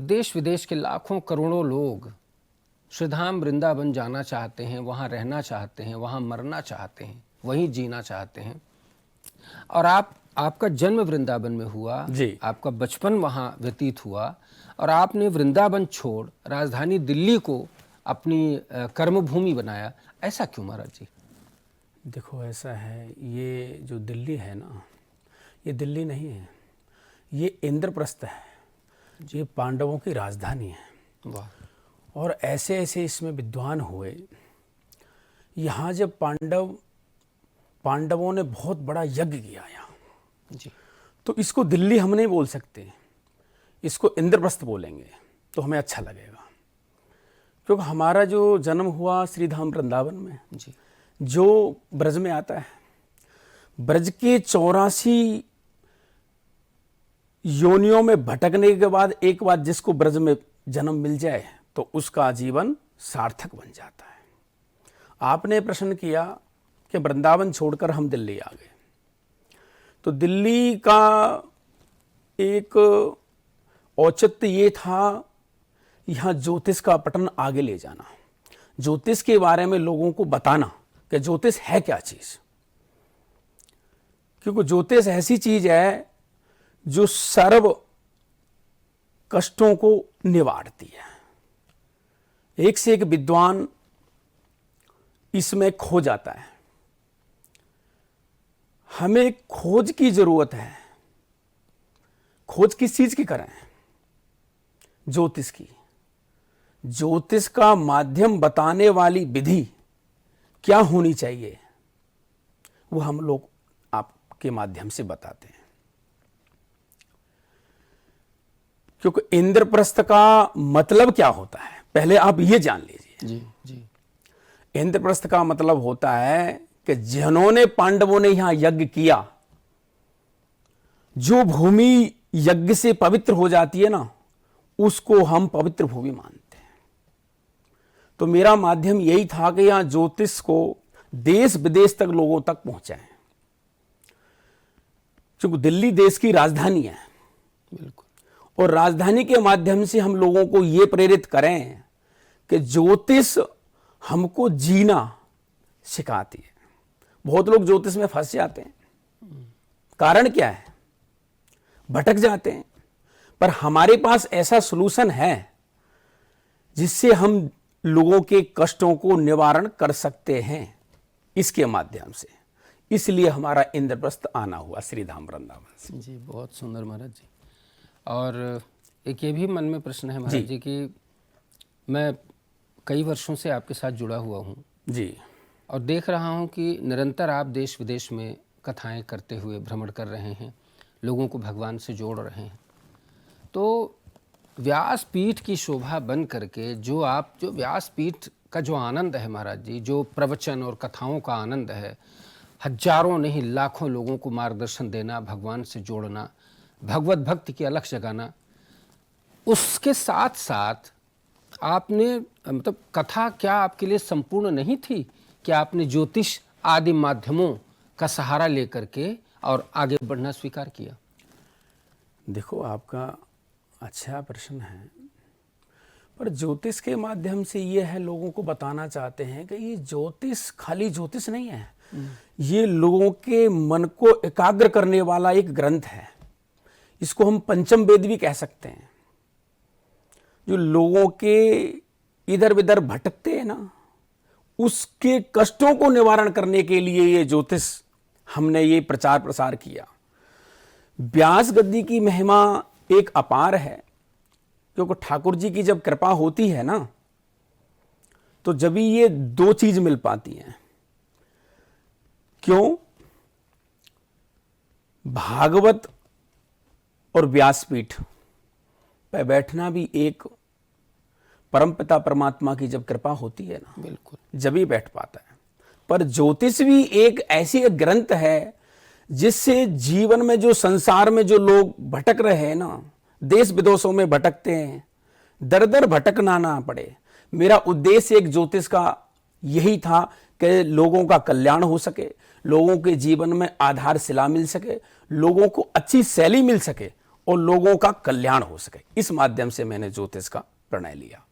देश विदेश के लाखों करोड़ों लोग श्रीधाम वृंदावन जाना चाहते हैं, वहाँ रहना चाहते हैं, वहाँ मरना चाहते हैं, वहीं जीना चाहते हैं। और आपका जन्म वृंदावन में हुआ जी। आपका बचपन वहाँ व्यतीत हुआ और आपने वृंदावन छोड़ राजधानी दिल्ली को अपनी कर्मभूमि बनाया। ऐसा क्यों महाराज जी? देखो ऐसा है, ये जो दिल्ली है ना, ये दिल्ली नहीं है, ये इंद्रप्रस्थ है। ये पांडवों की राजधानी है। वाह। और ऐसे ऐसे इसमें विद्वान हुए। यहाँ जब पांडवों ने बहुत बड़ा यज्ञ किया यहाँ जी, तो इसको दिल्ली हम नहीं बोल सकते, इसको इंद्रप्रस्थ बोलेंगे तो हमें अच्छा लगेगा। क्योंकि हमारा जो जन्म हुआ श्रीधाम वृंदावन में जी, जो ब्रज में आता है, ब्रज के 84 योनियों में भटकने के बाद एक बार जिसको ब्रज में जन्म मिल जाए तो उसका जीवन सार्थक बन जाता है। आपने प्रश्न किया कि वृंदावन छोड़कर हम दिल्ली आ गए, तो दिल्ली का एक औचित्य ये था, यहाँ ज्योतिष का पठन आगे ले जाना, ज्योतिष के बारे में लोगों को बताना कि ज्योतिष है क्या चीज। क्योंकि ज्योतिष ऐसी चीज है जो सर्व कष्टों को निवारती है। एक से एक विद्वान इसमें खो जाता है। हमें खोज की जरूरत है। खोज किस चीज की करें? ज्योतिष की। ज्योतिष का माध्यम बताने वाली विधि क्या होनी चाहिए, वो हम लोग आपके माध्यम से बताते हैं। क्योंकि इंद्रप्रस्थ का मतलब क्या होता है, पहले आप ये जान लीजिए। जी, जी। इंद्रप्रस्थ का मतलब होता है कि जिन्होंने पांडवों ने यहां यज्ञ किया, जो भूमि यज्ञ से पवित्र हो जाती है ना, उसको हम पवित्र भूमि मानते हैं। तो मेरा माध्यम यही था कि यहां ज्योतिष को देश विदेश तक लोगों तक पहुंचाएं। क्योंकि दिल्ली देश की राजधानी है, बिल्कुल। और राजधानी के माध्यम से हम लोगों को यह प्रेरित करें कि ज्योतिष हमको जीना सिखाती है। बहुत लोग ज्योतिष में फंस जाते हैं। कारण क्या है? भटक जाते हैं। पर हमारे पास ऐसा सलूशन है जिससे हम लोगों के कष्टों को निवारण कर सकते हैं इसके माध्यम से। इसलिए हमारा इंद्रप्रस्थ आना हुआ श्रीधाम वृंदावन से। जी, बहुत सुंदर महाराज जी। और एक ये भी मन में प्रश्न है महाराज जी कि मैं कई वर्षों से आपके साथ जुड़ा हुआ हूँ जी, और देख रहा हूँ कि निरंतर आप देश विदेश में कथाएं करते हुए भ्रमण कर रहे हैं, लोगों को भगवान से जोड़ रहे हैं। तो व्यासपीठ की शोभा बन करके जो व्यासपीठ का जो आनंद है महाराज जी, जो प्रवचन और कथाओं का आनंद है, हजारों नहीं लाखों लोगों को मार्गदर्शन देना, भगवान से जोड़ना, भगवत भक्ति की अलख जगाना, उसके साथ साथ आपने मतलब कथा क्या आपके लिए संपूर्ण नहीं थी कि आपने ज्योतिष आदि माध्यमों का सहारा लेकर के और आगे बढ़ना स्वीकार किया? देखो आपका अच्छा प्रश्न है, पर ज्योतिष के माध्यम से ये है, लोगों को बताना चाहते हैं कि ये ज्योतिष खाली ज्योतिष नहीं है, ये लोगों के मन को एकाग्र करने वाला एक ग्रंथ है। इसको हम पंचम वेद भी कह सकते हैं। जो लोगों के इधर उधर भटकते हैं ना, उसके कष्टों को निवारण करने के लिए ये ज्योतिष हमने ये प्रचार प्रसार किया। व्यास गद्दी की महिमा एक अपार है। क्योंकि ठाकुर जी की जब कृपा होती है ना, तो जब ये दो चीज मिल पाती हैं। क्यों? भागवत और व्यासपीठ पे बैठना भी एक परमपिता परमात्मा की जब कृपा होती है ना, बिल्कुल, जब ही बैठ पाता है। पर ज्योतिष भी एक ऐसी एक ग्रंथ है जिससे जीवन में जो संसार में जो लोग भटक रहे हैं ना, देश विदेशों में भटकते हैं, दर दर भटकना ना पड़े। मेरा उद्देश्य एक ज्योतिष का यही था कि लोगों का कल्याण हो सके, लोगों के जीवन में आधारशिला मिल सके, लोगों को अच्छी शैली मिल सके और लोगों का कल्याण हो सके। इस माध्यम से मैंने ज्योतिष का प्रणय लिया।